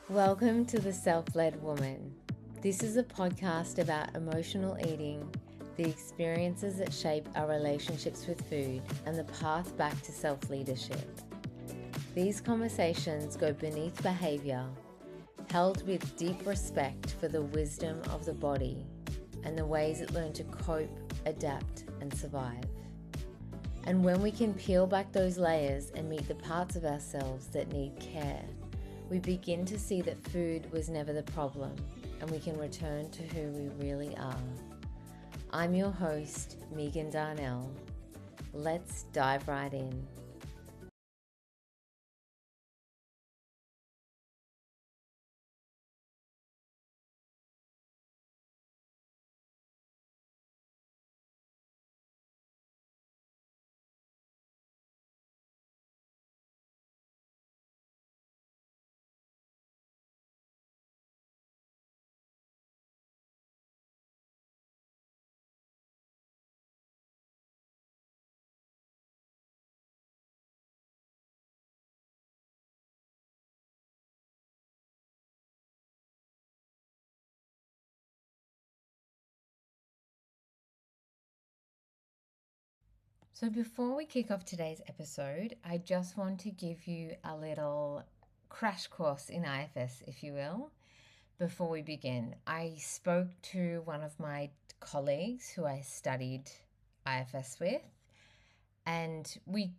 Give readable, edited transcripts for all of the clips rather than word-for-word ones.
Welcome to The Self-Led Woman. This is a podcast about emotional eating, the experiences that shape our relationships with food, and the path back to self-leadership. These conversations go beneath behaviour, held with deep respect for the wisdom of the body and the ways it learned to cope, adapt, and survive. And when we can peel back those layers and meet the parts of ourselves that need care, we begin to see that food was never the problem and we can return to who we really are. I'm your host, Megan Darnell. Let's dive right in. So before we kick off today's episode, I just want to give you a little crash course in IFS, if you will. Before we begin, I spoke to one of my colleagues who I studied IFS with, and we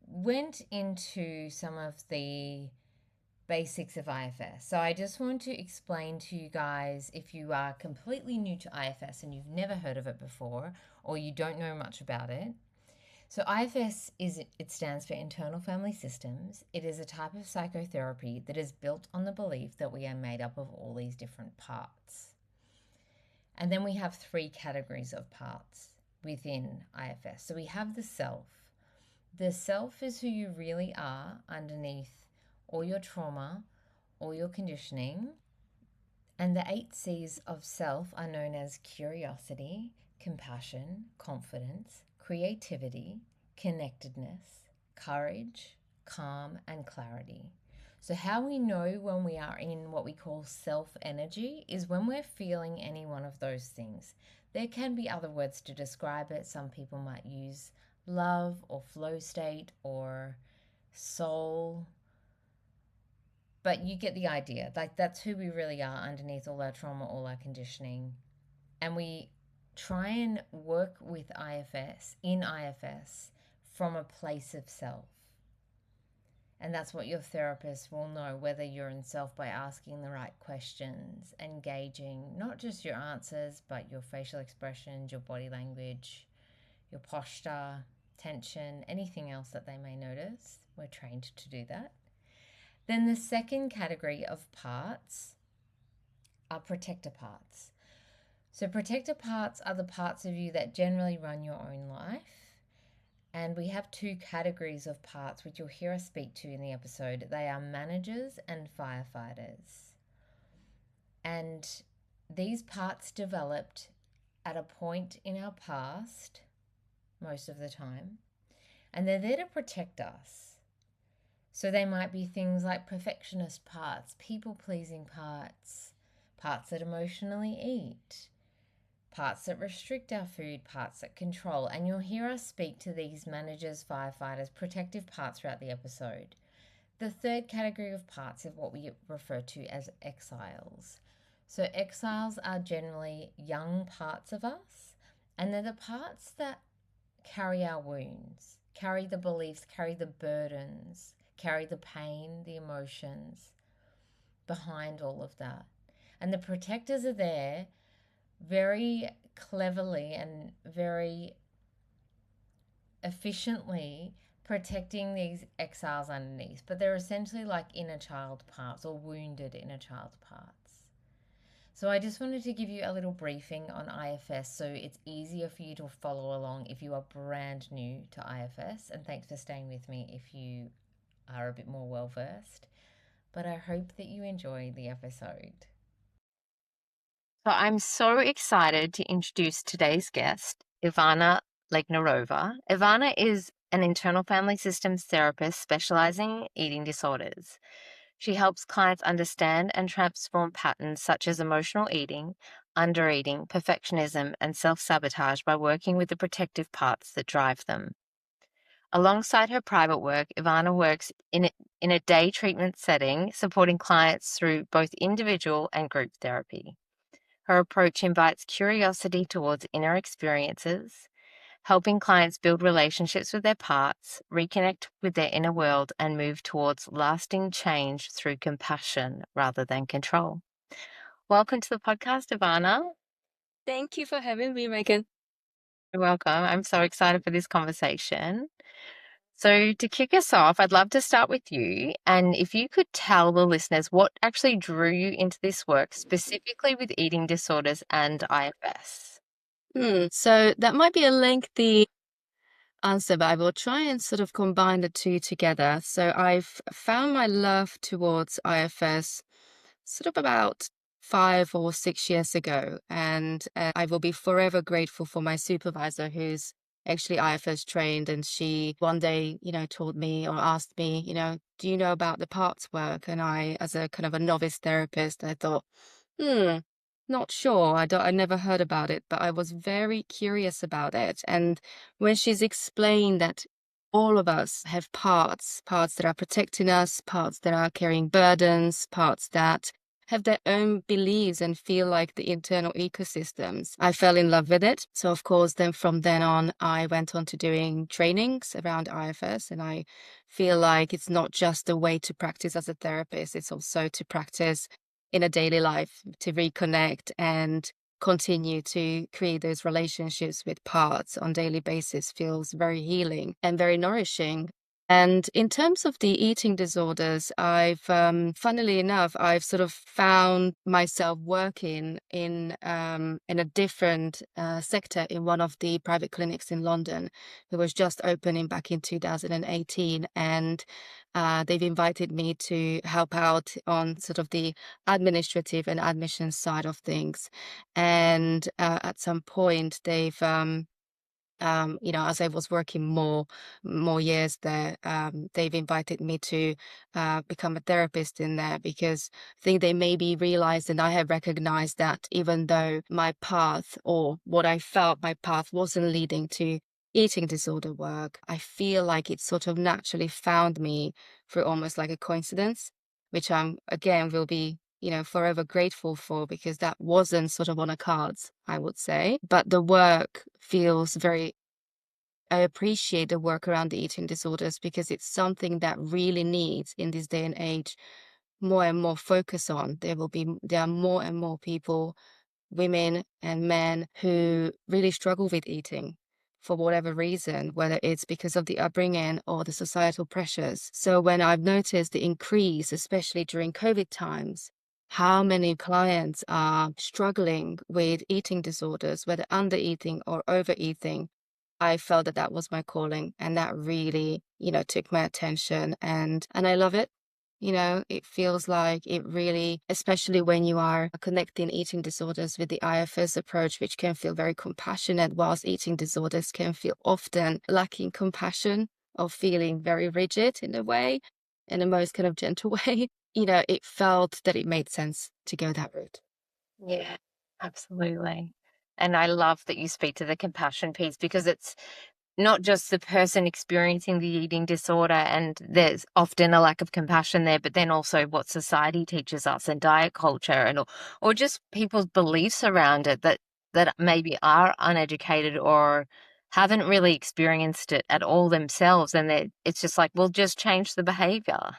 went into some of the basics of IFS. So I just want to explain to you guys, if you are completely new to IFS and you've never heard of it before or you don't know much about it. So it stands for Internal Family Systems. It is a type of psychotherapy that is built on the belief that we are made up of all these different parts. And then we have three categories of parts within IFS. So we have the self. The self is who you really are underneath all your trauma, all your conditioning. And the 8 C's of self are known as curiosity, compassion, confidence, creativity, connectedness, courage, calm, and clarity. So, how we know when we are in what we call self energy is when we're feeling any one of those things. There can be other words to describe it. Some people might use love or flow state or soul, but you get the idea. Like, that's who we really are underneath all our trauma, all our conditioning. And we try and work with IFS from a place of self. And that's what your therapist will know, whether you're in self by asking the right questions, engaging not just your answers, but your facial expressions, your body language, your posture, tension, anything else that they may notice. We're trained to do that. Then the second category of parts are protector parts. So protector parts are the parts of you that generally run your own life. And we have two categories of parts, which you'll hear us speak to in the episode. They are managers and firefighters. And these parts developed at a point in our past, most of the time, and they're there to protect us. So they might be things like perfectionist parts, people-pleasing parts, parts that emotionally eat, parts that restrict our food, parts that control. And you'll hear us speak to these managers, firefighters, protective parts throughout the episode. The third category of parts is what we refer to as exiles. So exiles are generally young parts of us, and they're the parts that carry our wounds, carry the beliefs, carry the burdens, carry the pain, the emotions behind all of that. And the protectors are there very cleverly and very efficiently protecting these exiles underneath, but they're essentially like inner child parts or wounded inner child parts. So I just wanted to give you a little briefing on IFS so it's easier for you to follow along if you are brand new to IFS, and thanks for staying with me if you are a bit more well versed. But I hope that you enjoy the episode. So I'm so excited to introduce today's guest, Ivana Legnerova. Ivana is an internal family systems therapist specializing in eating disorders. She helps clients understand and transform patterns such as emotional eating, undereating, perfectionism, and self sabotage by working with the protective parts that drive them. Alongside her private work, Ivana works in a day treatment setting, supporting clients through both individual and group therapy. Her approach invites curiosity towards inner experiences, helping clients build relationships with their parts, reconnect with their inner world, and move towards lasting change through compassion rather than control. Welcome to the podcast, Ivana. Thank you for having me, Megan. You're welcome. I'm so excited for this conversation. So, to kick us off, I'd love to start with you. And if you could tell the listeners what actually drew you into this work, specifically with eating disorders and IFS. So that might be a lengthy answer, but I will try and sort of combine the two together. So I've found my love towards IFS sort of about 5 or 6 years ago, and I will be forever grateful for my supervisor who's actually IFS trained, and she one day, told me or asked me, do you know about the parts work? And I, as a kind of a novice therapist, I thought, hmm, not sure. I never heard about it, but I was very curious about it. And when she's explained that all of us have parts that are protecting us, parts that are carrying burdens, parts that have their own beliefs and feel like the internal ecosystems. I fell in love with it. So of course, then from then on, I went on to doing trainings around IFS, and I feel like it's not just a way to practice as a therapist, it's also to practice in a daily life, to reconnect and continue to create those relationships with parts on daily basis feels very healing and very nourishing. And in terms of the eating disorders, funnily enough, I've sort of found myself working in a different sector in one of the private clinics in London, who was just opening back in 2018, and they've invited me to help out on sort of the administrative and admission side of things. And at some point, as I was working more years there, they've invited me to become a therapist in there, because I think they maybe realized, and I have recognized, that even though my path, or what I felt my path, wasn't leading to eating disorder work, I feel like it sort of naturally found me through almost like a coincidence, which I'm again will be forever grateful for, because that wasn't sort of on the cards, I would say. But the work feels very, I appreciate the work around the eating disorders, because it's something that really needs, in this day and age, more and more focus on. There are more and more people, women and men, who really struggle with eating for whatever reason, whether it's because of the upbringing or the societal pressures. So when I've noticed the increase, especially during COVID times, how many clients are struggling with eating disorders, whether undereating or overeating, I felt that that was my calling, and that really, took my attention, and I love it. It feels like it really, especially when you are connecting eating disorders with the IFS approach, which can feel very compassionate, whilst eating disorders can feel often lacking compassion, or feeling very rigid in a way, in the most kind of gentle way. It felt that it made sense to go that route. Yeah, absolutely. And I love that you speak to the compassion piece, because it's not just the person experiencing the eating disorder, and there's often a lack of compassion there, but then also what society teaches us, and diet culture, and or just people's beliefs around it, that maybe are uneducated or haven't really experienced it at all themselves, and it's just like, we'll just change the behavior.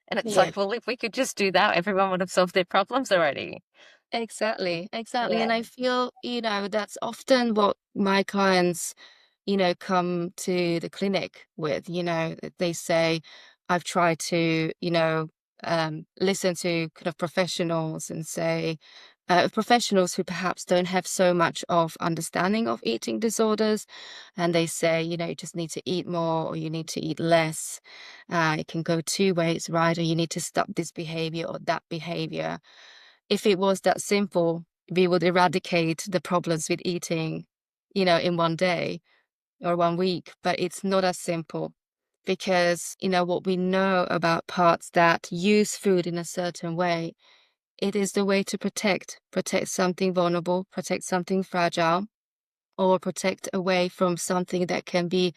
And it's Yeah. like, well, if we could just do that, everyone would have solved their problems already. Exactly, exactly. Yeah. And I feel, that's often what my clients, come to the clinic with. They say, I've tried to, listen to kind of professionals, and say, professionals who perhaps don't have so much of understanding of eating disorders. And they say, you just need to eat more, or you need to eat less. It can go two ways, right? Or you need to stop this behavior or that behavior. If it was that simple, we would eradicate the problems with eating, in one day or one week, but it's not as simple. because, what we know about parts that use food in a certain way, it is the way to protect something vulnerable, protect something fragile, or protect away from something that can be,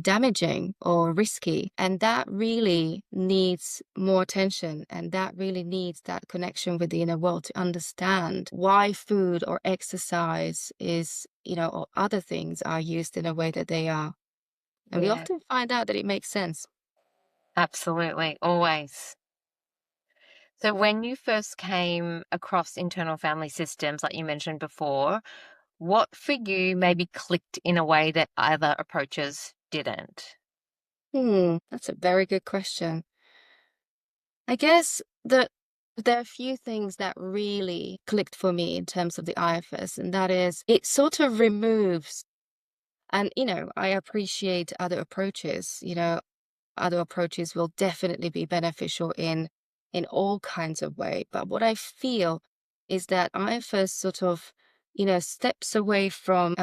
damaging or risky. And that really needs more attention. And that really needs that connection with the inner world to understand why food or exercise is, or other things are used in a way that they are. And we Yeah, often find out that it makes sense. absolutely. Always. So, when you first came across internal family systems, like you mentioned before, what for you maybe clicked in a way that other approaches didn't? That's a very good question. I guess that there are a few things that really clicked for me in terms of the IFS, and that is it sort of removes, and I appreciate other approaches. Other approaches will definitely be beneficial in all kinds of way. But what I feel is that I first sort of, steps away from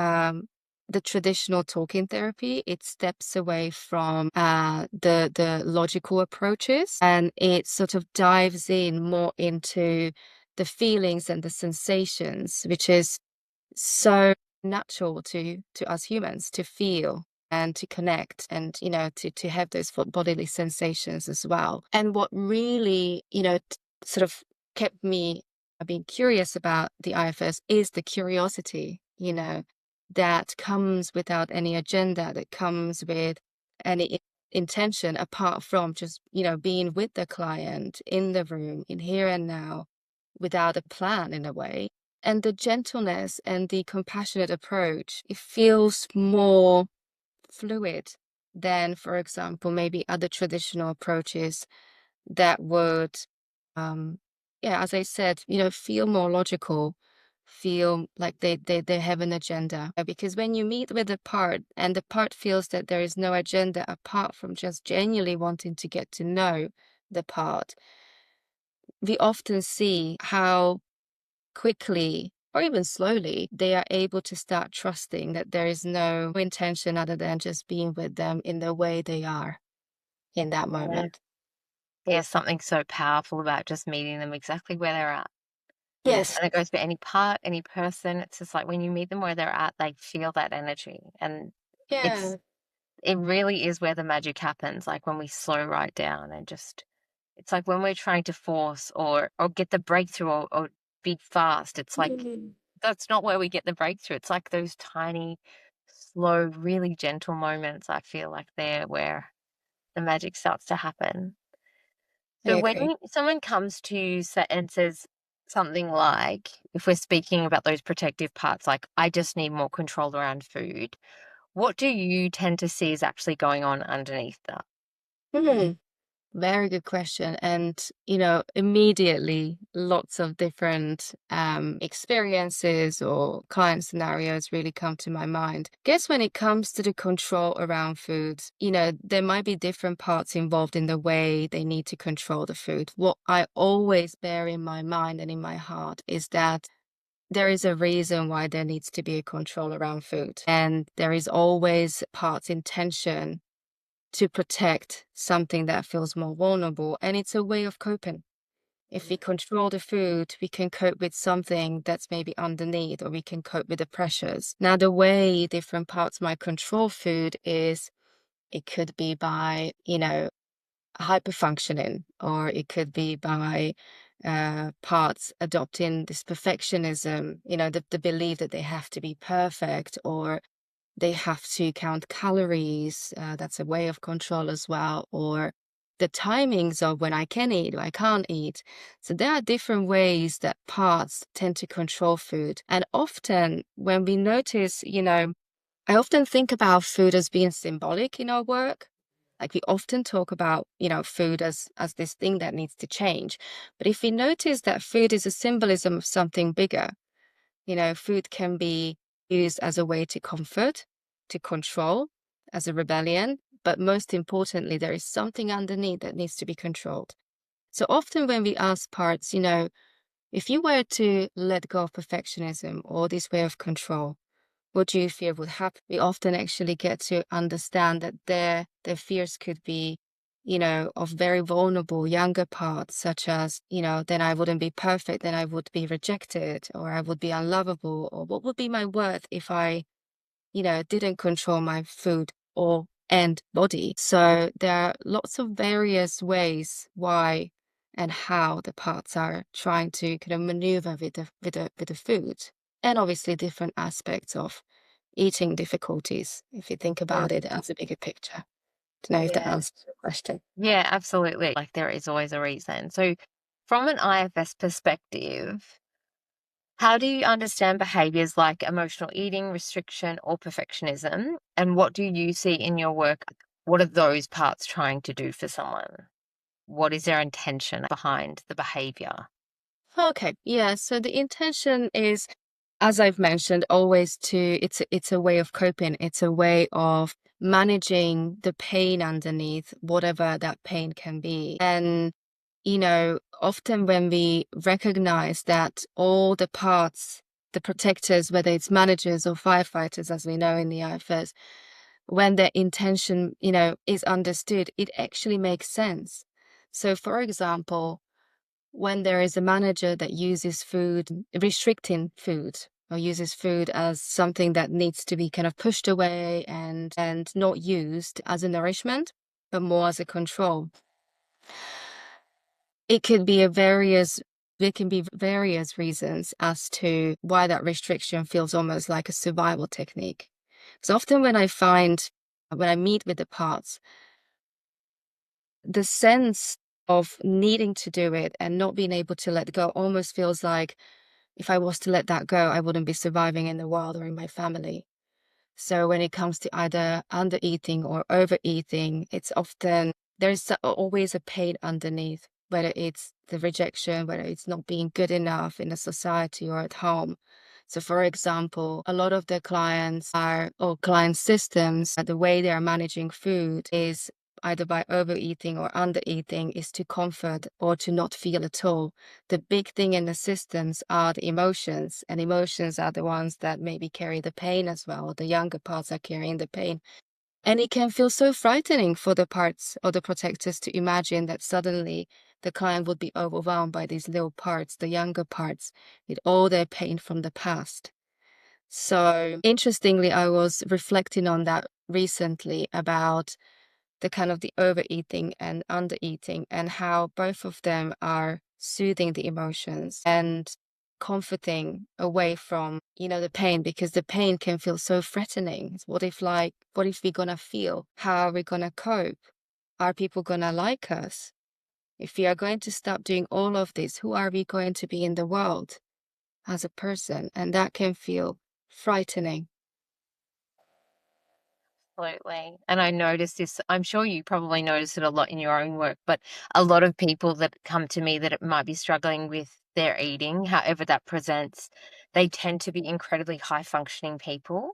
the traditional talking therapy. It steps away from the logical approaches, and it sort of dives in more into the feelings and the sensations, which is so natural to us humans to feel and to connect and to have those bodily sensations as well. And what really sort of kept me being curious about the IFS is the curiosity, that comes without any agenda, that comes with any intention apart from just being with the client in the room, in here and now, without a plan in a way. And the gentleness and the compassionate approach, it feels more fluid than, for example, maybe other traditional approaches that would, um, yeah, as I said, feel more logical, feel like they have an agenda. Because when you meet with the part and the part feels that there is no agenda apart from just genuinely wanting to get to know the part, we often see how quickly or even slowly they are able to start trusting that there is no intention other than just being with them in the way they are in that Yeah. moment. There's something so powerful about just meeting them exactly where they're at. Yes. And it goes for any part, any person. It's just like when you meet them where they're at, they feel that energy. And Yeah. it's it really is where the magic happens, like when we slow right down and just it's like when we're trying to force or get the breakthrough or be fast, it's like Mm. that's not where we get the breakthrough. It's like those tiny, slow, really gentle moments, I feel like they're where the magic starts to happen. I So agree. when someone comes to you and says something like, if we're speaking about those protective parts, like, I just need more control around food, what do you tend to see is actually going on underneath that? Mhm. Very good question. And, immediately lots of different experiences or client scenarios really come to my mind. Guess when it comes to the control around food, there might be different parts involved in the way they need to control the food. What I always bear in my mind and in my heart is that there is a reason why there needs to be a control around food. And there is always parts intention to protect something that feels more vulnerable. And it's a way of coping. If we control the food, we can cope with something that's maybe underneath, or we can cope with the pressures. Now, the way different parts might control food is it could be by, hyperfunctioning, or it could be by parts adopting this perfectionism, the belief that they have to be perfect, or they have to count calories. That's a way of control as well. Or the timings of when I can eat or I can't eat. So there are different ways that parts tend to control food. And often when we notice, I often think about food as being symbolic in our work. Like we often talk about, food as this thing that needs to change. But if we notice that food is a symbolism of something bigger, food can be used as a way to comfort, to control, as a rebellion. But most importantly, there is something underneath that needs to be controlled. So often when we ask parts, if you were to let go of perfectionism or this way of control, what you fear would happen. We often actually get to understand that their fears could be, of very vulnerable younger parts, such as, then I wouldn't be perfect, then I would be rejected, or I would be unlovable, or what would be my worth if I, didn't control my food or and body. So there are lots of various ways why and how the parts are trying to kind of maneuver with the food. And obviously different aspects of eating difficulties, if you think Mm. about it as a bigger picture. Don't know if that Yeah. answers your question. Yeah, absolutely. Like there is always a reason. So, from an IFS perspective, how do you understand behaviors like emotional eating, restriction, or perfectionism? And what do you see in your work? What are those parts trying to do for someone? What is their intention behind the behavior? Okay, yeah. So the intention is, as I've mentioned, always it's a way of coping. It's a way of managing the pain underneath whatever that pain can be. And, often when we recognize that all the parts, the protectors, whether it's managers or firefighters, as we know in the IFS, when their intention, is understood, it actually makes sense. So, for example, when there is a manager that uses food, restricting food, or uses food as something that needs to be kind of pushed away and not used as a nourishment, but more as a control. It could be a various There can be various reasons as to why that restriction feels almost like a survival technique. Because often when I meet with the parts, the sense of needing to do it and not being able to let go almost feels like if I was to let that go, I wouldn't be surviving in the wild or in my family. So when it comes to either undereating or overeating, it's often always a pain underneath, whether it's the rejection, whether it's not being good enough in a society or at home. So, for example, a lot of the client systems, the way they are managing food is either by overeating or undereating is to comfort or to not feel at all. The big thing in the systems are the emotions, and emotions are the ones that maybe carry the pain as well. The younger parts are carrying the pain. And it can feel so frightening for the parts or the protectors to imagine that suddenly the client would be overwhelmed by these little parts, the younger parts, with all their pain from the past. So interestingly, I was reflecting on that recently about the kind of the overeating and undereating and how both of them are soothing the emotions and comforting away from, the pain, because the pain can feel so threatening. What if we're gonna feel? How are we gonna cope? Are people gonna like us? If we are going to stop doing all of this, who are we going to be in the world as a person? And that can feel frightening. Absolutely. And I noticed this, I'm sure you probably notice it a lot in your own work, but a lot of people that come to me that it might be struggling with their eating, however that presents, they tend to be incredibly high functioning people.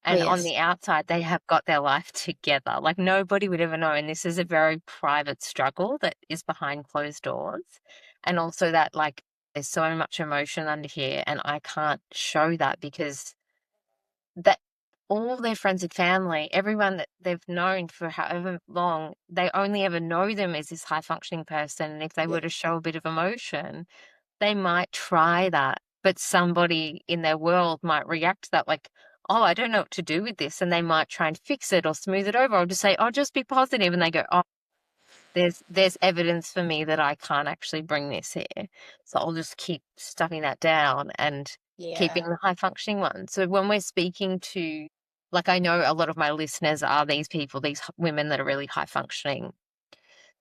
Oh, And on yes. the outside, they have got their life together. Like nobody would ever know. And this is a very private struggle that is behind closed doors. And also that, like, there's so much emotion under here, and I can't show that because that all their friends and family, everyone that they've known for however long, they only ever know them as this high functioning person. And if they Yeah. were to show a bit of emotion, they might try that, but somebody in their world might react to that like, "Oh, I don't know what to do with this," and they might try and fix it or smooth it over or just say, "Oh, just be positive," and they go, "Oh, there's evidence for me that I can't actually bring this here, so I'll just keep stuffing that down and keeping Yeah. the high functioning one." So when we're speaking to, like, I know a lot of my listeners are these people, these women that are really high functioning.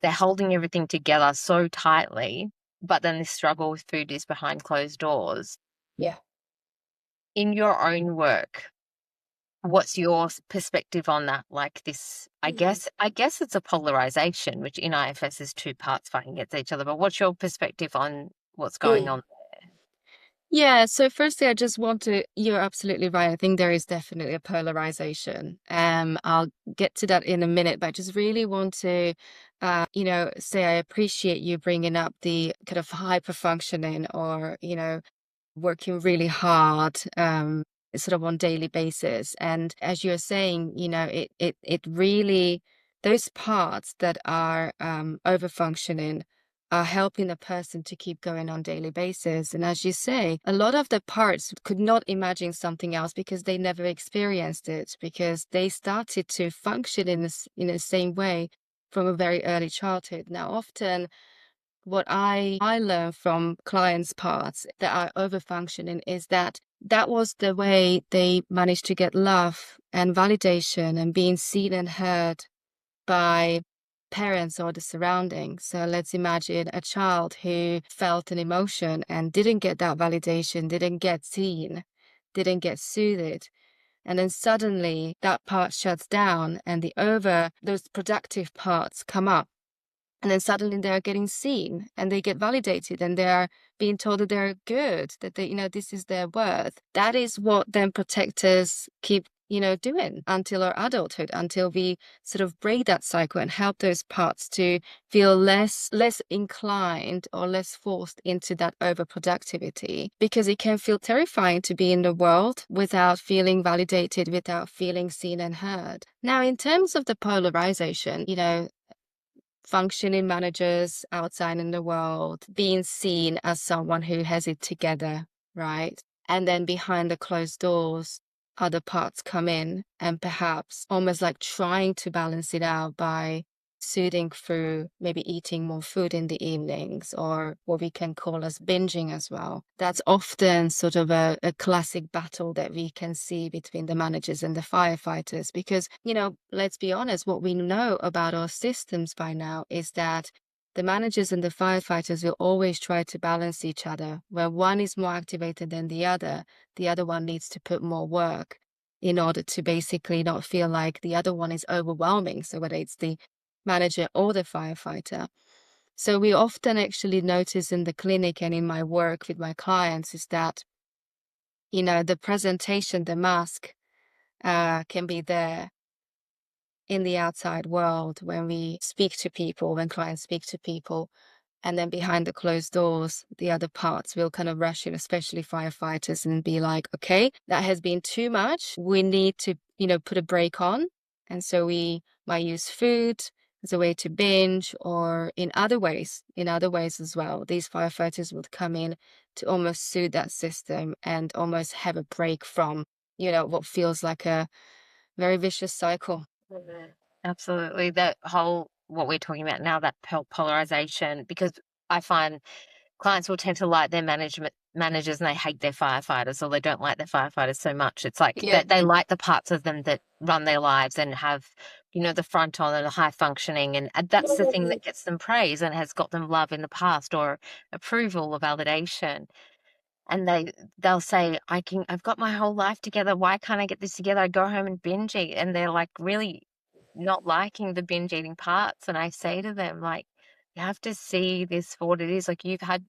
They're holding everything together so tightly, but then the struggle with food is behind closed doors. Yeah. In your own work, what's your perspective on that? Like this, I guess it's a polarization, which in IFS is two parts fighting against each other. But what's your perspective on what's going Mm. on? Yeah, so firstly, I just want to, you're absolutely right. I think there is definitely a polarization. I'll get to that in a minute, but I just really want to, say I appreciate you bringing up the kind of hyper functioning or, working really hard, sort of on daily basis. And as you're saying, it really, those parts that are over functioning are helping the person to keep going on daily basis. And as you say, a lot of the parts could not imagine something else because they never experienced it, because they started to function in the same way from a very early childhood. Now, often what I learn from clients' parts that are over functioning is that that was the way they managed to get love and validation and being seen and heard by parents or the surroundings. So let's imagine a child who felt an emotion and didn't get that validation, didn't get seen, didn't get soothed. And then suddenly that part shuts down and those productive parts come up. And then suddenly they're getting seen and they get validated and they're being told that they're good, that this is their worth. That is what then protectors keep, doing until our adulthood, until we sort of break that cycle and help those parts to feel less inclined or less forced into that overproductivity, because it can feel terrifying to be in the world without feeling validated, without feeling seen and heard. Now, in terms of the polarization, functioning managers outside in the world, being seen as someone who has it together, right? And then behind the closed doors, other parts come in and perhaps almost like trying to balance it out by soothing through maybe eating more food in the evenings, or what we can call as binging as well. That's often sort of a classic battle that we can see between the managers and the firefighters, because, let's be honest, what we know about our systems by now is that the managers and the firefighters will always try to balance each other. Where one is more activated than the other one needs to put more work in order to basically not feel like the other one is overwhelming. So whether it's the manager or the firefighter. So we often actually notice in the clinic and in my work with my clients is that, the presentation, the mask can be there in the outside world when we speak to people, when clients speak to people. And then behind the closed doors, the other parts will kind of rush in, especially firefighters, and be like, okay, that has been too much. We need to, put a break on. And so we might use food as a way to binge, or in other ways as well. These firefighters would come in to almost soothe that system and almost have a break from, what feels like a very vicious cycle. Mhm. Absolutely. That whole, what we're talking about now, that polarization, because I find clients will tend to like their managers and they hate their firefighters, or they don't like their firefighters so much. It's like Yeah. that they like the parts of them that run their lives and have, the front on and the high functioning. And that's the thing that gets them praise and has got them love in the past, or approval or validation. And they'll say, I've got my whole life together. Why can't I get this together? I go home and binge eat. And they're like really not liking the binge eating parts. And I say to them, like, you have to see this for what it is. Like, you've had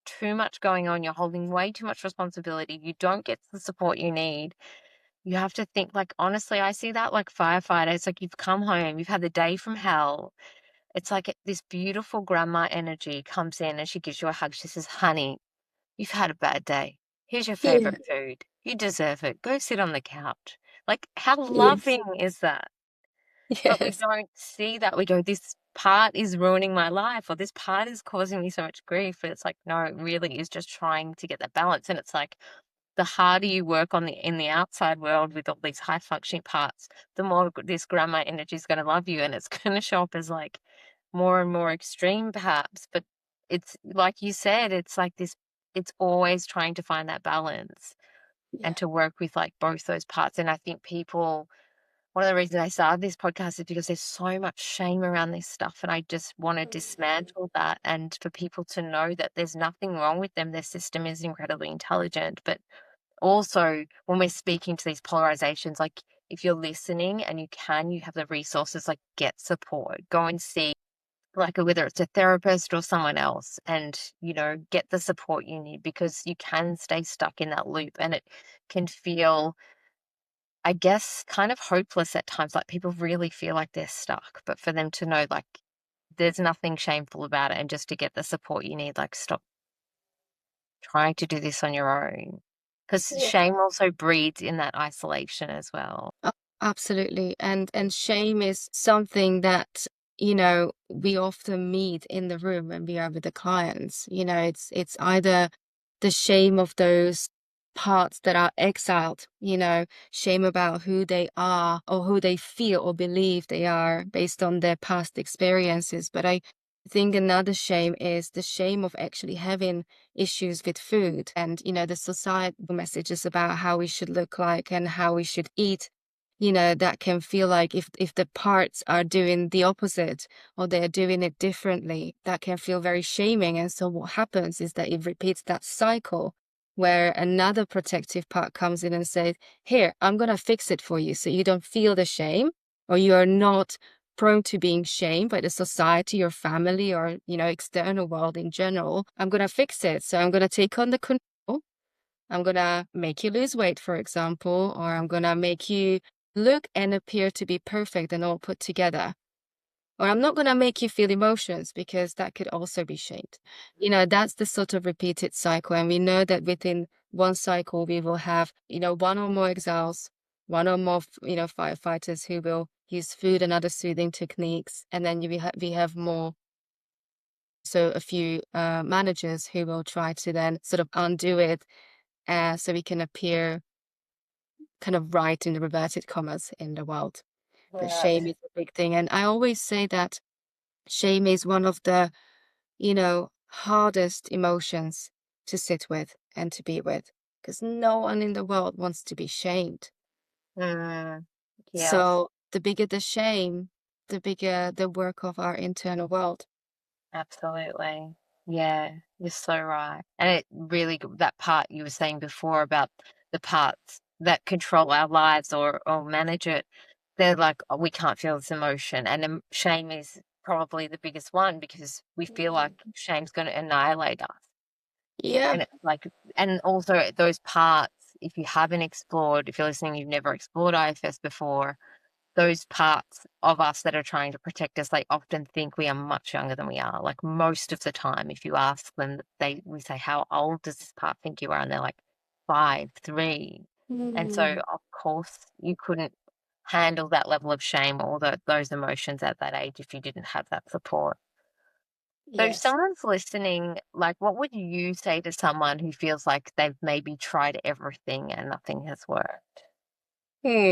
too much going on. You're holding way too much responsibility. You don't get the support you need. You have to think, like, honestly, I see that like firefighters, like you've come home, you've had the day from hell. It's like this beautiful grandma energy comes in and she gives you a hug. She says, honey, you've had a bad day. Here's your Yeah. favorite food. You deserve it. Go sit on the couch. Like, how Yes. loving is that? But we Yes. don't see that. We go, this part is ruining my life, or this part is causing me so much grief. But it's like, no, it really is just trying to get that balance. And it's like, the harder you work in the outside world with all these high functioning parts, the more this grandma energy is going to love you, and it's going to show up as like more and more extreme, perhaps. But it's like you said, it's like this. It's always trying to find that balance and Yeah. to work with like both those parts. And I think people, one of the reasons I started this podcast is because there's so much shame around this stuff. And I just want to dismantle that, and for people to know that there's nothing wrong with them. Their system is incredibly intelligent. But also, when we're speaking to these polarizations, like if you're listening and you have the resources, like get support, go and see, like whether it's a therapist or someone else, and, get the support you need, because you can stay stuck in that loop and it can feel, I guess, kind of hopeless at times. Like people really feel like they're stuck, but for them to know, like, there's nothing shameful about it, and just to get the support you need, like, stop trying to do this on your own. because shame also breeds in that isolation as well. A- Absolutely. And shame is something that, we often meet in the room when we are with the clients. It's either the shame of those parts that are exiled, shame about who they are or who they feel or believe they are based on their past experiences. But I think another shame is the shame of actually having issues with food and the societal messages about how we should look like and how we should eat, that can feel like if the parts are doing the opposite or they're doing it differently, that can feel very shaming. And so what happens is that it repeats that cycle where another protective part comes in and says, here, I'm going to fix it for you so you don't feel the shame, or you are not prone to being shamed by the society or family or external world in general. I'm going to fix it, so I'm going to take on the control. I'm going to make you lose weight, for example, or I'm going to make you look and appear to be perfect and all put together. Or I'm not going to make you feel emotions because that could also be shamed. That's the sort of repeated cycle. And we know that within one cycle, we will have, one or more exiles, one or more, firefighters who will use food and other soothing techniques. And then we have more, so a few managers who will try to then sort of undo it so we can appear kind of right in the reverted commas in the world. But shame Right. is a big thing. And I always say that shame is one of the, hardest emotions to sit with and to be with, because no one in the world wants to be shamed. Mm, yes. So the bigger the shame, the bigger the work of our internal world. Absolutely. Yeah, you're so right. And it really, that part you were saying before about the parts that control our lives or manage it, they're like, oh, we can't feel this emotion. And shame is probably the biggest one because we feel like shame's going to annihilate us. Yeah. And it's like, and also those parts, if you haven't explored, if you're listening, you've never explored IFS before, those parts of us that are trying to protect us, they often think we are much younger than we are. Like most of the time, if you ask them, we say, "How old does this part think you are?" And they're like, 5, 3. And so, Mm. of course, you couldn't handle that level of shame or those emotions at that age if you didn't have that support. So, if Yes. someone's listening, like, what would you say to someone who feels like they've maybe tried everything and nothing has worked? Hmm.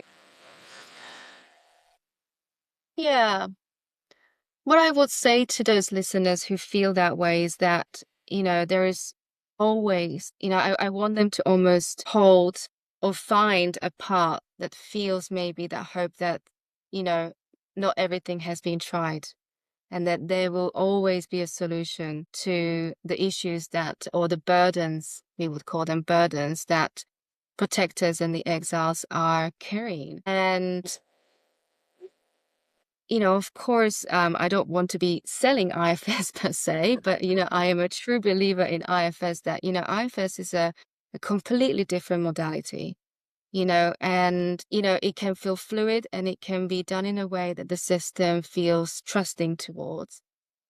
Yeah. What I would say to those listeners who feel that way is that, there is always, I want them to almost hold or find a part that feels maybe that hope that, you know, not everything has been tried and that there will always be a solution to the issues that, or the burdens, we would call them burdens, that protectors and the exiles are carrying. And of course, I don't want to be selling IFS per se, but, I am a true believer in IFS that, IFS is a completely different modality, and, it can feel fluid and it can be done in a way that the system feels trusting towards.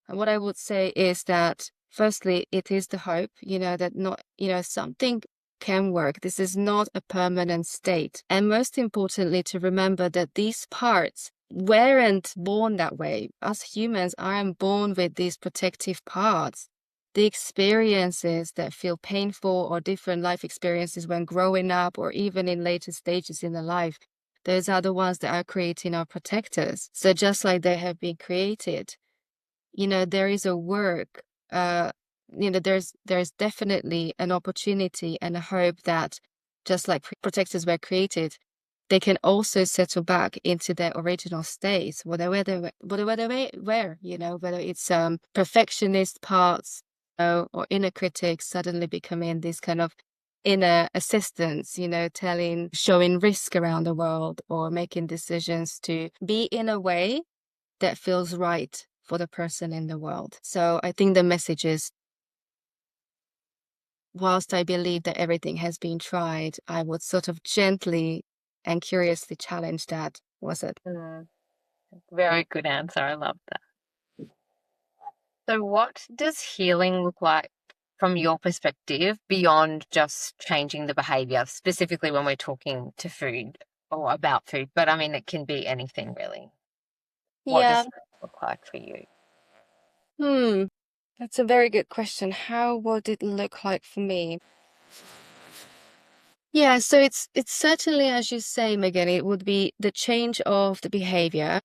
And what I would say is that, firstly, it is the hope, that not, something can work. This is not a permanent state. And most importantly, to remember that these parts weren't born that way. Us humans aren't born with these protective parts. The experiences that feel painful or different life experiences when growing up or even in later stages in the life, those are the ones that are creating our protectors. So just like they have been created, there is a work, uh, there's definitely an opportunity and a hope that just like protectors were created, they can also settle back into their original states, whether it's perfectionist parts, or inner critics suddenly becoming this kind of inner assistants, showing risk around the world or making decisions to be in a way that feels right for the person in the world. So I think the message is, whilst I believe that everything has been tried, I would sort of gently and curiously challenge that. Was it? Mm, very good answer. I love that. So, what does healing look like from your perspective beyond just changing the behavior, specifically when we're talking to food or about food? But I mean, it can be anything really. What does Yeah. it look like for you? Hmm. That's a very good question. How would it look like for me? Yeah, so it's certainly, as you say, Megan, it would be the change of the behavior.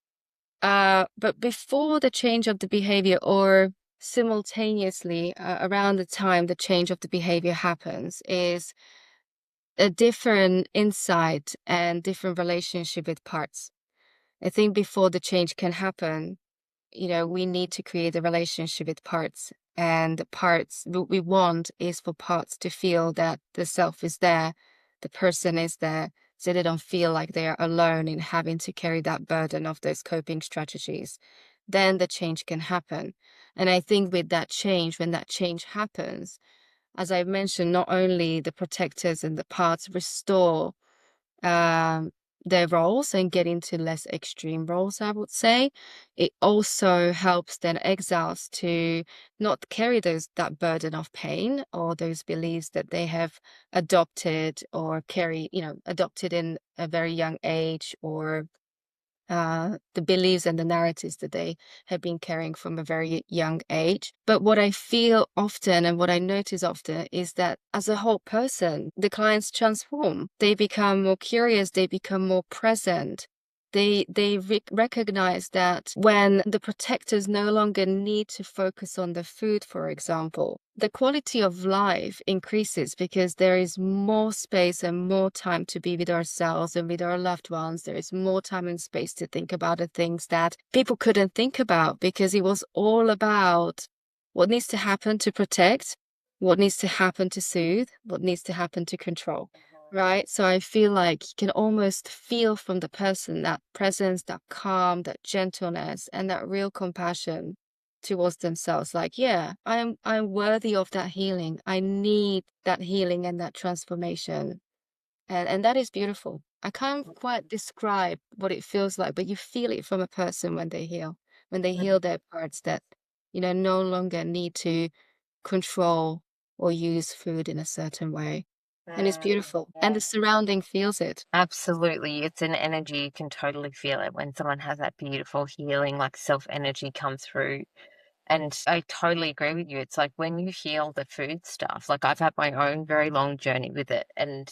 But before the change of the behavior, or simultaneously around the time the change of the behavior happens, is a different insight and different relationship with parts. I think before the change can happen, we need to create a relationship with parts. And the parts, what we want is for parts to feel that the self is there, the person is there, so they don't feel like they are alone in having to carry that burden of those coping strategies. Then the change can happen. And I think with that change, when that change happens, as I mentioned, not only the protectors and the parts restore um, their roles and get into less extreme roles, I would say. It also helps then exiles to not carry that burden of pain or those beliefs that they have adopted or adopted in a very young age, or the beliefs and the narratives that they have been carrying from a very young age. But what I feel often and what I notice often is that as a whole person, the clients transform. They become more curious, they become more present. They recognize that when the protectors no longer need to focus on the food, for example, the quality of life increases because there is more space and more time to be with ourselves and with our loved ones. There is more time and space to think about the things that people couldn't think about because it was all about what needs to happen to protect, what needs to happen to soothe, what needs to happen to control. Right. So I feel like you can almost feel from the person that presence, that calm, that gentleness, and that real compassion towards themselves. Like, yeah, I'm worthy of that healing. I need that healing and that transformation. And that is beautiful. I can't quite describe what it feels like, but you feel it from a person when they heal their parts that, no longer need to control or use food in a certain way. And it's beautiful. And Yeah. the surrounding feels it. Absolutely. It's an energy. You can totally feel it when someone has that beautiful healing, like self energy come through. And I totally agree with you. It's like when you heal the food stuff, like I've had my own very long journey with it. And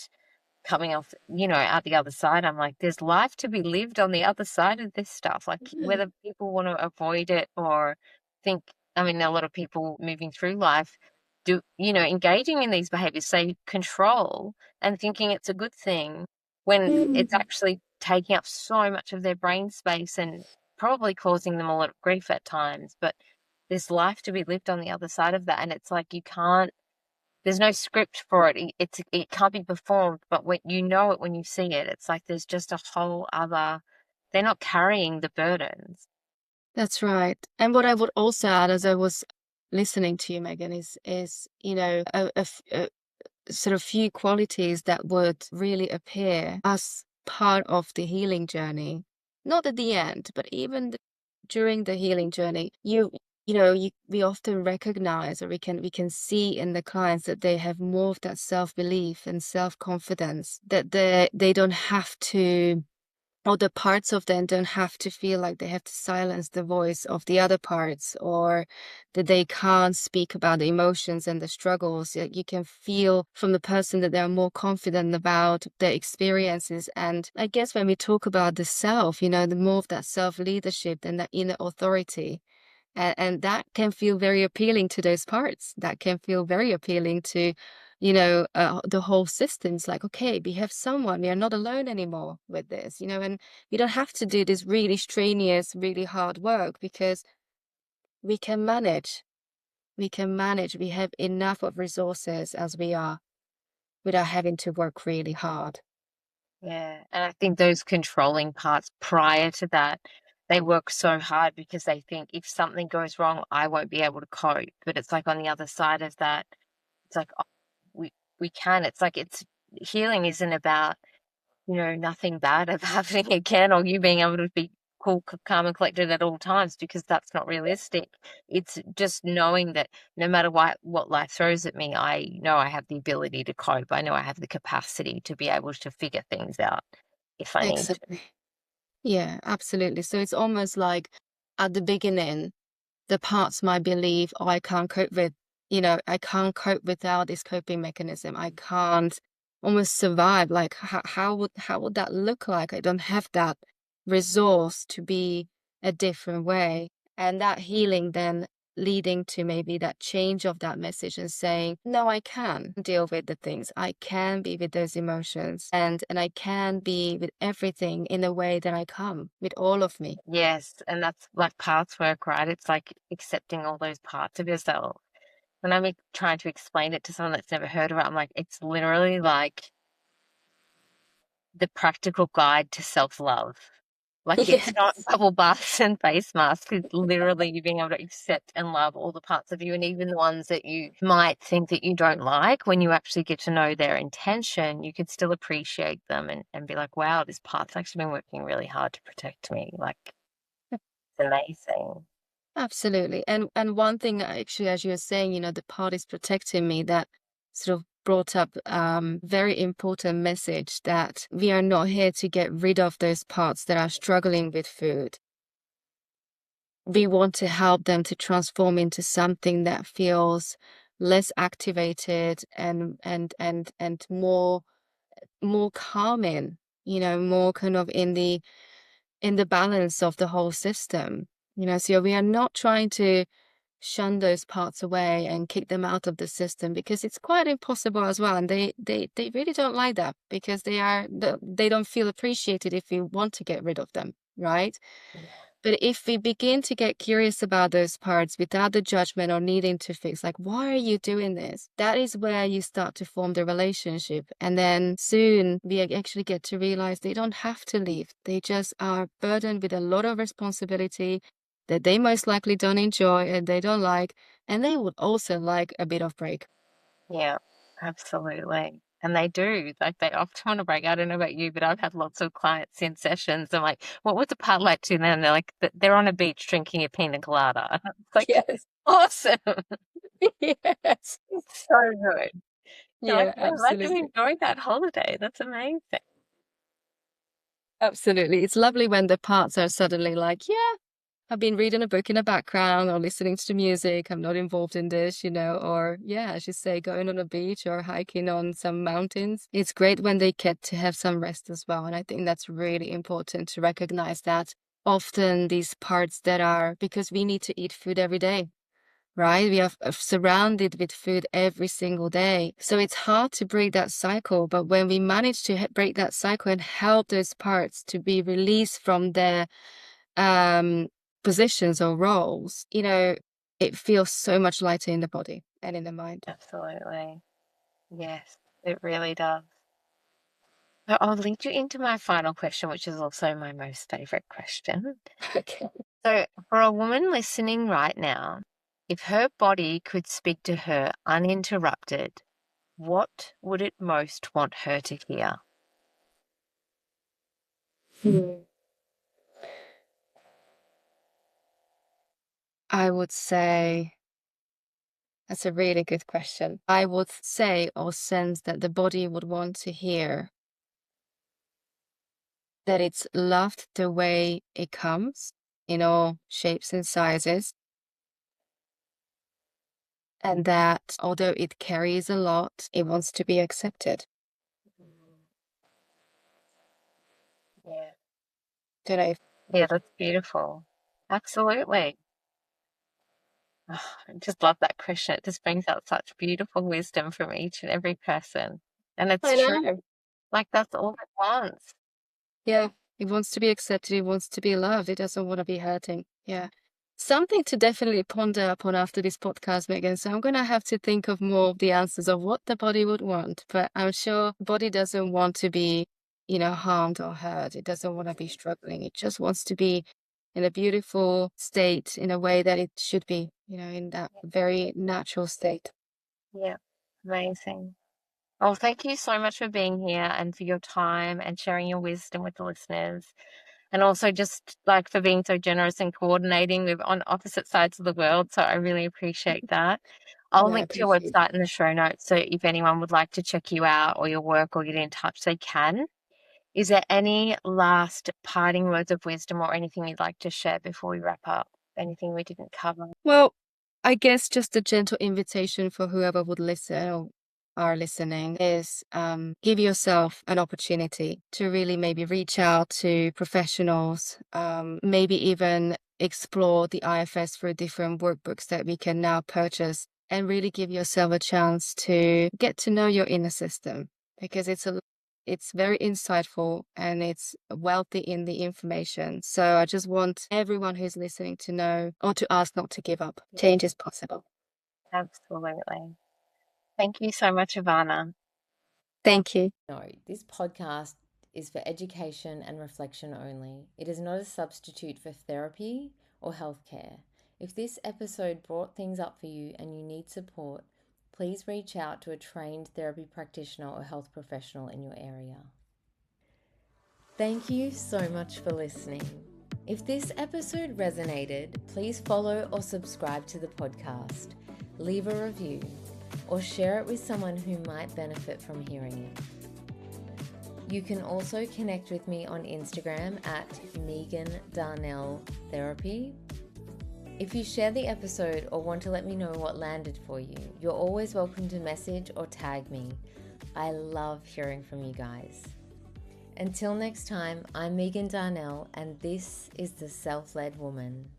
coming off, out the other side, I'm like, there's life to be lived on the other side of this stuff. Like Mm. whether people want to avoid it or think, I mean, a lot of people moving through life do, engaging in these behaviors, say control and thinking it's a good thing when it's Mm. actually taking up so much of their brain space and probably causing them a lot of grief at times. But there's life to be lived on the other side of that. And it's like you can't, there's no script for it. It can't be performed, but when you know it when you see it, it's like there's just a whole other. They're not carrying the burdens. That's right. And what I would also add as I was listening to you, Megan, is a sort of few qualities that would really appear as part of the healing journey. Not at the end, but even during the healing journey, we often recognize, or we can see in the clients that they have more of that self-belief and self-confidence, that they don't have to, or the parts of them don't have to feel like they have to silence the voice of the other parts, or that they can't speak about the emotions and the struggles. You can feel from the person that they're more confident about their experiences. And I guess when we talk about the self, the more of that self-leadership and that inner authority, and that can feel very appealing to those parts. That can feel very appealing to, the whole system's like, okay, we have someone, we are not alone anymore with this, and we don't have to do this really strenuous, really hard work because we can manage. We can manage. We have enough of resources as we are without having to work really hard. Yeah, and I think those controlling parts prior to that, they work so hard because they think if something goes wrong, I won't be able to cope. But it's like on the other side of that, it's like oh, we can. It's like it's healing isn't about nothing bad ever happening again or you being able to be cool, calm, and collected at all times, because that's not realistic. It's just knowing that no matter what life throws at me, I know I have the ability to cope. I know I have the capacity to be able to figure things out if I need to. Exactly. Yeah, absolutely. So it's almost like at the beginning, the parts might believe, oh, I can't cope with, I can't cope without this coping mechanism. I can't almost survive. Like how would that look like? I don't have that resource to be a different way. And that healing then leading to maybe that change of that message and saying, no, I can deal with the things. I can be with those emotions and I can be with everything in the way that I come with all of me. Yes, and that's like parts work, right? It's like accepting all those parts of yourself. When I'm trying to explain it to someone that's never heard of it, I'm like, it's literally like the practical guide to self-love. Like, it's not Yes. bubble baths and face masks. It's literally you being able to accept and love all the parts of you, and even the ones that you might think that you don't like. When you actually get to know their intention, you can still appreciate them and be like, wow, this part's actually been working really hard to protect me. Like, it's amazing. Absolutely. And one thing actually, as you were saying, the part is protecting me, that sort of brought up very important message that we are not here to get rid of those parts that are struggling with food. We want to help them to transform into something that feels less activated and more calming, more kind of in the balance of the whole system. So we are not trying to shun those parts away and kick them out of the system, because it's quite impossible as well, and they really don't like that, because they don't feel appreciated if we want to get rid of them, right? But if we begin to get curious about those parts without the judgment or needing to fix, like, why are you doing this? That is where you start to form the relationship. And then soon we actually get to realize they don't have to leave. They just are burdened with a lot of responsibility that they most likely don't enjoy and they don't like. And they would also like a bit of break. Yeah, absolutely. And they do. Like, they often want to break. I don't know about you, but I've had lots of clients in sessions. I'm like, what was the part like to them? They're like, they're on a beach drinking a pina colada. It's like, Yes. awesome. Yes. It's so good. You're like, Yeah, yeah, let them absolutely. enjoy that holiday. That's amazing. Absolutely. It's lovely when the parts are suddenly like, yeah, I've been reading a book in the background or listening to the music. I'm not involved in this, or yeah, as you say, going on a beach or hiking on some mountains. It's great when they get to have some rest as well. And I think that's really important to recognize that often these parts that are, because we need to eat food every day, right? We are surrounded with food every single day. So it's hard to break that cycle. But when we manage to break that cycle and help those parts to be released from their um, positions or roles, it feels so much lighter in the body and in the mind. Absolutely. Yes, it really does. So I'll lead you into my final question, which is also my most favorite question. Okay. So, for a woman listening right now, if her body could speak to her uninterrupted, what would it most want her to hear? Hmm. I would say that's a really good question. I would say or sense that the body would want to hear that it's loved the way it comes in all shapes and sizes, and that although it carries a lot, it wants to be accepted. Yeah. Don't know if Yeah, that's beautiful. Absolutely. Oh, I just love that question. It just brings out such beautiful wisdom from each and every person. And it's I true. know. Like, that's all it wants. Yeah, it wants to be accepted, it wants to be loved, it doesn't want to be hurting. Yeah. Something to definitely ponder upon after this podcast, Megan. So I'm gonna have to think of more of the answers of what the body would want. But I'm sure body doesn't want to be, harmed or hurt. It doesn't want to be struggling. It just wants to be in a beautiful state in a way that it should be, in that very natural state. Yeah. Amazing. Oh, thank you so much for being here and for your time and sharing your wisdom with the listeners. And also just like for being so generous and coordinating with on opposite sides of the world. So I really appreciate that. I'll Yeah, I link to your appreciate website in the show notes. So if anyone would like to check you out or your work or get in touch, they can. Is there any last parting words of wisdom or anything you'd like to share before we wrap up? Anything we didn't cover? Well, I guess just a gentle invitation for whoever would listen or are listening is give yourself an opportunity to really maybe reach out to professionals, maybe even explore the IFS through different workbooks that we can now purchase, and really give yourself a chance to get to know your inner system, because it's very insightful and it's wealthy in the information. So I just want everyone who's listening to know or to ask not to give up. Change is possible. Absolutely. Thank you so much, Ivana. Thank you. No, this podcast is for education and reflection only. It is not a substitute for therapy or healthcare. If this episode brought things up for you and you need support, please reach out to a trained therapy practitioner or health professional in your area. Thank you so much for listening. If this episode resonated, please follow or subscribe to the podcast, leave a review, or share it with someone who might benefit from hearing it. You can also connect with me on Instagram at Megan Darnell Therapy. If you share the episode or want to let me know what landed for you, you're always welcome to message or tag me. I love hearing from you guys. Until next time, I'm Megan Darnell, and this is The Self-Led Woman.